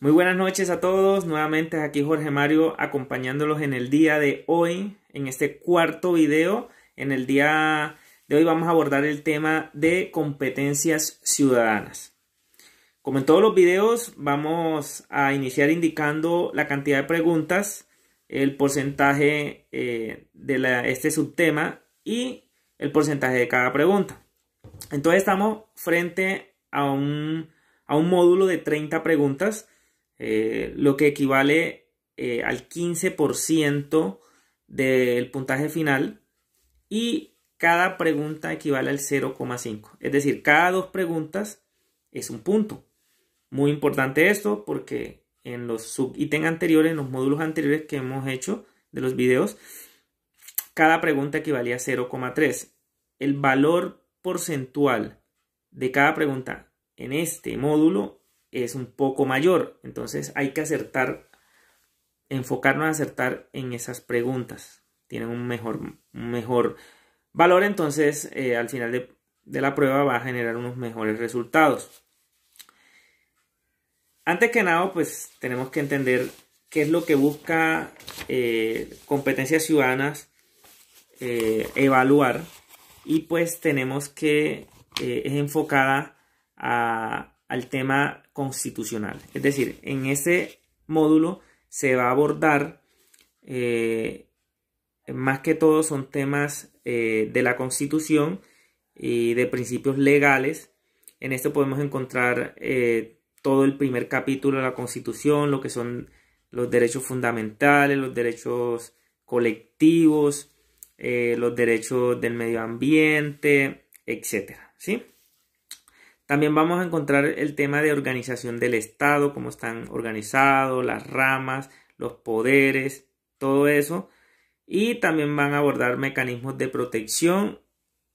Muy buenas noches a todos, nuevamente aquí Jorge Mario acompañándolos en el día de hoy, en este cuarto video. En el día de hoy vamos a abordar el tema de competencias ciudadanas. Como en todos los videos, vamos a iniciar indicando la cantidad de preguntas, el porcentaje de este subtema y el porcentaje de cada pregunta. Entonces estamos frente a un módulo de 30 preguntas, lo que equivale al 15% del puntaje final, y cada pregunta equivale al 0,5. Es decir, cada dos preguntas es un punto. Muy importante esto porque en los subítems anteriores, en los módulos anteriores que hemos hecho de los videos, cada pregunta equivalía a 0,3. El valor porcentual de cada pregunta en este módulo es un poco mayor. Entonces hay que enfocarnos a acertar en esas preguntas. Tienen un mejor valor, entonces al final de la prueba va a generar unos mejores resultados. Antes que nada, pues tenemos que entender qué es lo que busca competencias ciudadanas evaluar, y pues tenemos que es enfocada al tema constitucional. Es decir, en ese módulo se va a abordar más que todo son temas de la Constitución y de principios legales. En esto podemos encontrar todo el primer capítulo de la Constitución, lo que son los derechos fundamentales, los derechos colectivos, los derechos del medio ambiente, etcétera, ¿sí? También vamos a encontrar el tema de organización del Estado, cómo están organizados, las ramas, los poderes, todo eso. Y también van a abordar mecanismos de protección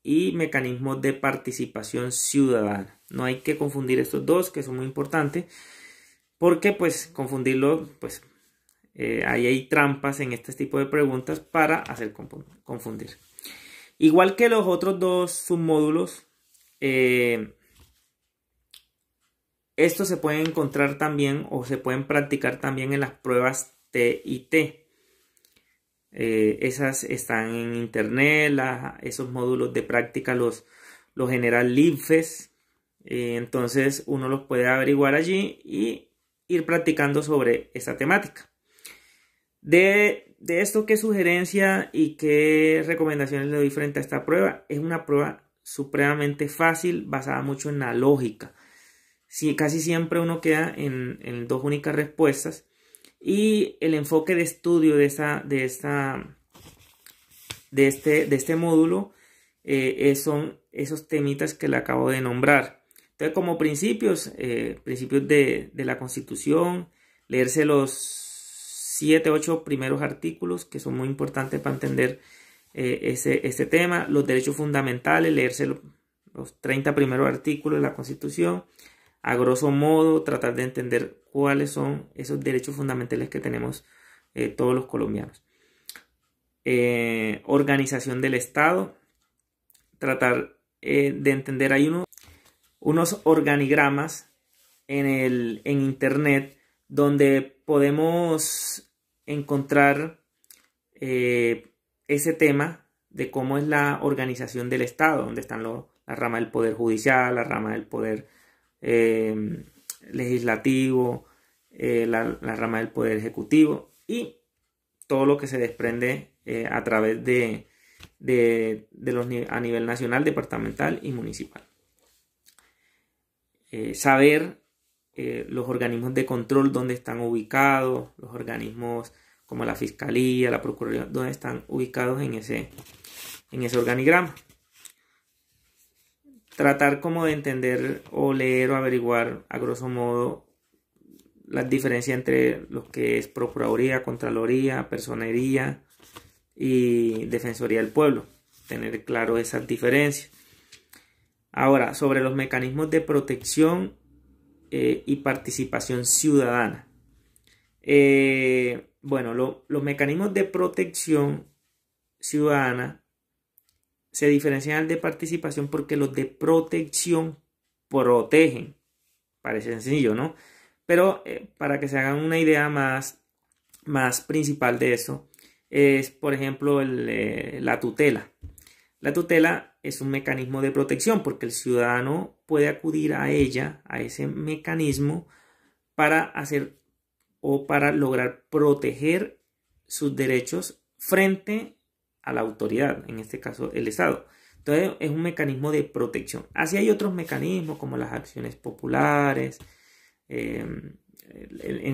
y mecanismos de participación ciudadana. No hay que confundir estos dos, que son muy importantes, porque pues confundirlos, pues ahí hay trampas en este tipo de preguntas para hacer confundir. Igual que los otros dos submódulos, estos se pueden encontrar también o se pueden practicar también en las pruebas TIT. Esas están en internet, esos módulos de práctica los genera el INFES. Entonces uno los puede averiguar allí y ir practicando sobre esta temática. De esto, ¿qué sugerencia y qué recomendaciones le doy frente a esta prueba? Es una prueba supremamente fácil, basada mucho en la lógica. Sí, casi siempre uno queda en dos únicas respuestas, y el enfoque de estudio de este módulo son esos temitas que le acabo de nombrar. Entonces, como principios de la Constitución, leerse los 7, 8 primeros artículos, que son muy importantes para entender este tema. Los derechos fundamentales, leerse los 30 primeros artículos de la Constitución. A grosso modo, tratar de entender cuáles son esos derechos fundamentales que tenemos todos los colombianos. Organización del Estado. Tratar de entender, hay unos organigramas en internet donde podemos encontrar ese tema de cómo es la organización del Estado, donde están la rama del Poder Judicial, la rama del Poder legislativo, la rama del Poder Ejecutivo y todo lo que se desprende a través a nivel nacional, departamental y municipal. Saber los organismos de control, dónde están ubicados, los organismos como la Fiscalía, la Procuraduría, dónde están ubicados en ese organigrama. Tratar como de entender o leer o averiguar a grosso modo las diferencias entre lo que es Procuraduría, Contraloría, Personería y Defensoría del Pueblo. Tener claro esas diferencias. Ahora, sobre los mecanismos de protección y participación ciudadana. Bueno, los mecanismos de protección ciudadana se diferencian de participación porque los de protección protegen. Parece sencillo, ¿no? Pero para que se hagan una idea más principal de eso, es por ejemplo la tutela. La tutela es un mecanismo de protección porque el ciudadano puede acudir a ella, a ese mecanismo, para hacer o para lograr proteger sus derechos frente a la autoridad, en este caso el Estado. Entonces es un mecanismo de protección. Así hay otros mecanismos como las acciones populares. En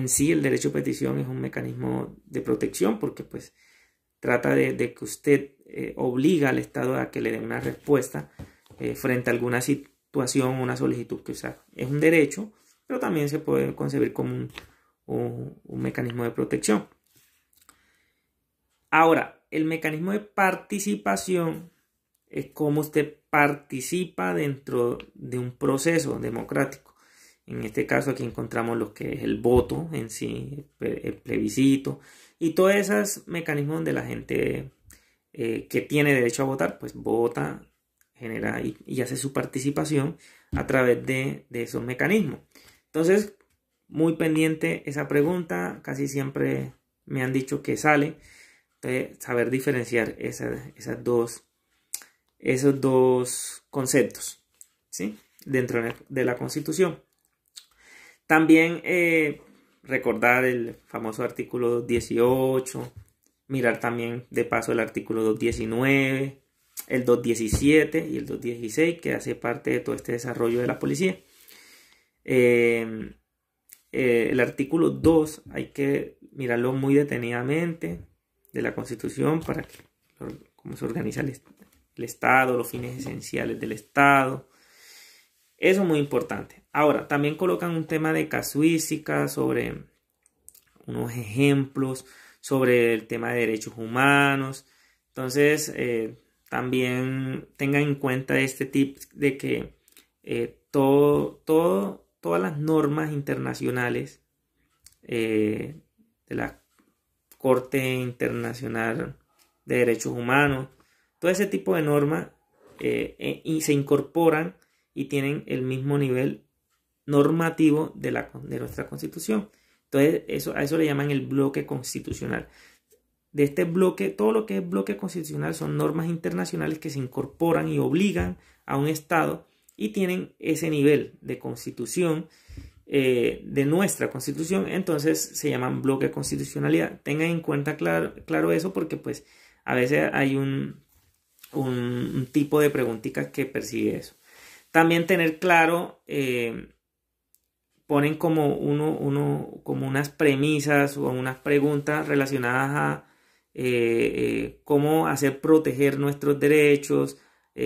sí el derecho a petición es un mecanismo de protección porque pues trata de que usted obliga al Estado a que le dé una respuesta frente a alguna situación o una solicitud que usted. Es un derecho, pero también se puede concebir como un mecanismo de protección. Ahora, el mecanismo de participación es cómo usted participa dentro de un proceso democrático. En este caso aquí encontramos lo que es el voto en sí, el plebiscito y todos esos mecanismos donde la gente que tiene derecho a votar, pues vota, genera y hace su participación a través de esos mecanismos. Entonces, muy pendiente esa pregunta, casi siempre me han dicho que sale. Entonces, saber diferenciar esos dos conceptos, ¿sí? Dentro de la Constitución. También recordar el famoso artículo 218, mirar también de paso el artículo 219, el 217 y el 216 que hace parte de todo este desarrollo de la policía. El artículo 2 hay que mirarlo muy detenidamente de la Constitución para que cómo se organiza el Estado, los fines esenciales del Estado. Eso es muy importante. Ahora, también colocan un tema de casuística sobre unos ejemplos, sobre el tema de derechos humanos. Entonces, también tengan en cuenta este tip de que todas las normas internacionales de la Corte Internacional de Derechos Humanos, todo ese tipo de normas y se incorporan y tienen el mismo nivel normativo de nuestra Constitución. Entonces, a eso le llaman el bloque constitucional. De este bloque, todo lo que es bloque constitucional son normas internacionales que se incorporan y obligan a un Estado y tienen ese nivel de constitución de nuestra Constitución. Entonces se llaman bloque de constitucionalidad. Tengan en cuenta claro eso porque pues a veces hay un tipo de preguntitas que persigue eso. También tener claro, ponen como como unas premisas o unas preguntas relacionadas a cómo hacer proteger nuestros derechos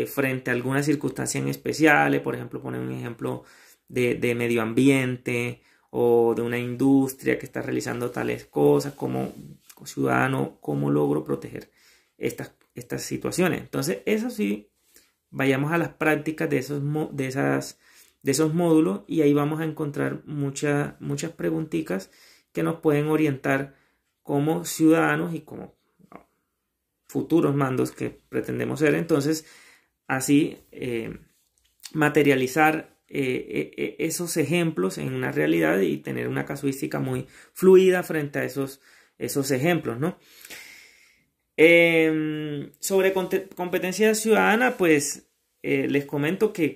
frente a algunas circunstancias especiales. Por ejemplo, ponen un ejemplo de medio ambiente o de una industria que está realizando tales cosas. Como ciudadano, cómo logro proteger estas situaciones. Entonces, eso sí, vayamos a las prácticas de esos módulos y ahí vamos a encontrar muchas preguntitas que nos pueden orientar como ciudadanos y como futuros mandos que pretendemos ser. Entonces, así materializar esos ejemplos en una realidad y tener una casuística muy fluida frente a esos ejemplos, ¿no? Sobre competencia ciudadana, pues les comento que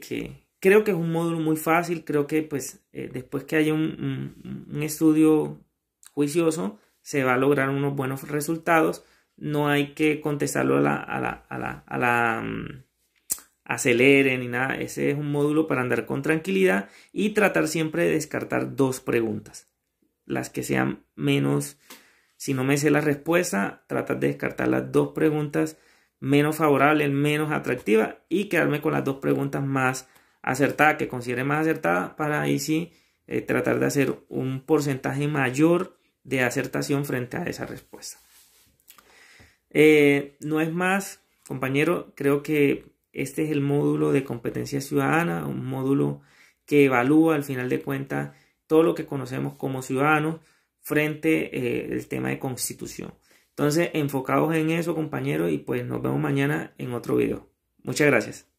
creo que es un módulo muy fácil. Creo que pues después que haya un estudio juicioso se va a lograr unos buenos resultados. No hay que contestarlo acelere ni nada. Ese es un módulo para andar con tranquilidad y tratar siempre de descartar 2 preguntas. Las que sean menos, si no me sé la respuesta, tratar de descartar las 2 preguntas menos favorables, menos atractivas y quedarme con las 2 preguntas más acertadas, que considere más acertadas, para ahí sí tratar de hacer un porcentaje mayor de acertación frente a esa respuesta. No es más, compañero, creo que este es el módulo de competencia ciudadana, un módulo que evalúa al final de cuentas todo lo que conocemos como ciudadanos frente al tema de constitución. Entonces, enfocados en eso, compañeros, y pues nos vemos mañana en otro video. Muchas gracias.